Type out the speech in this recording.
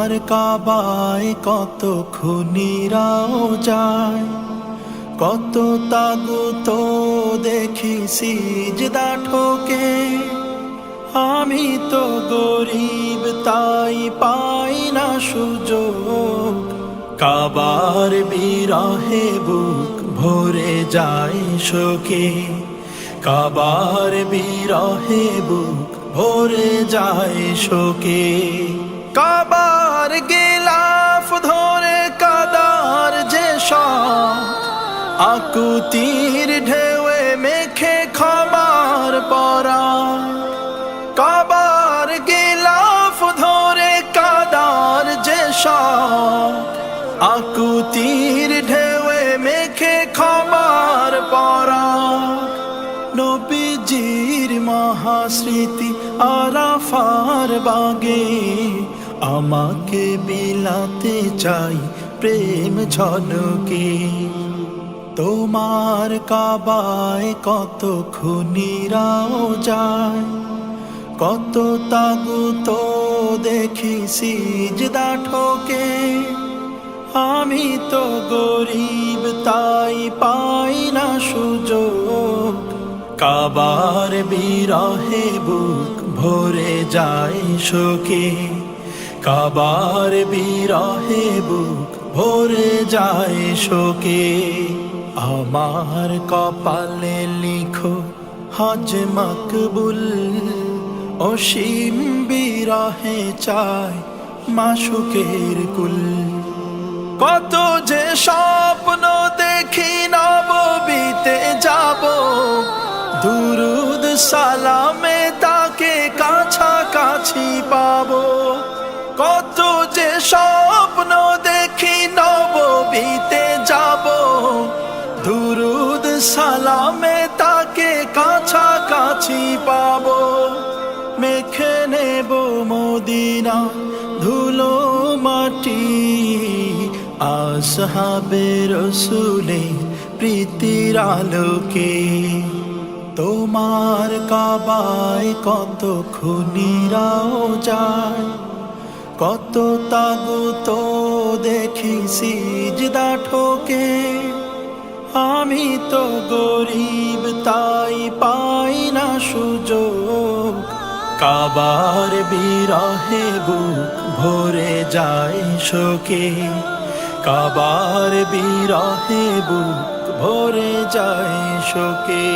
তোমার কাবায় কত খুনিরাও যায়, কত তাগুত দেখি সিজদা ঠোকে। আমি তো গরিব তাই পাই না সুযোগ, কাবার বিরহে বুক ভরে যায় শোকে। কাবার বিরহে বুক ভরে যায় শোকে। কাবার গিলাফ ধরে কাদার যে সব, আকুতির ঢেউয়ে মেখে ক্ষমার পরা। কাবার গিলাফ ধরে কাদার যে সব, আকুতির ঢেউয়ে মেখে ক্ষমার পরা। নবীজির মহাস্মৃতি আরাফার বাগে, আমাকে বিলাতে চাই প্রেম ঝলকে। তোমার কাবায় কত খুনিরাও যায়, কত তাগুত দেখি সিজদা ঠোকে। আমি তো গরিব তাই পাই না সুযোগ, কাবার বিরহে বুক ভরে যায় শোকে। কাবার বিরহে বুক ভরে যায় শোকে। আমার কপালে লিখো হজ মকবুল, অসীম বিরহে চাই মাশুকের কুল। কত যে স্বপ্ন দেখি নববীতে যাব, দুরুদ সালামে তাকে কাছাকাছি পাবো। কত যে স্বপ্ন দেখি নববীতে যাব, দুরুদ সালামে তাকে কাছাকাছি পাবো। মেখে নেব মদিনা ধুলো মাটি, আসহাবে রসুলের প্রীতির আলোকে। তোমার কাবায় কত খুনিরাও যায়, কত তাগুত দেখি সিজদা ঠোকে। আমি তো গরিব তাই পাই না সুযোগ, কাবার বিরহে বুক ভরে যায় শোকে। কাবার বিরহে বুক ভরে যায় শোকে।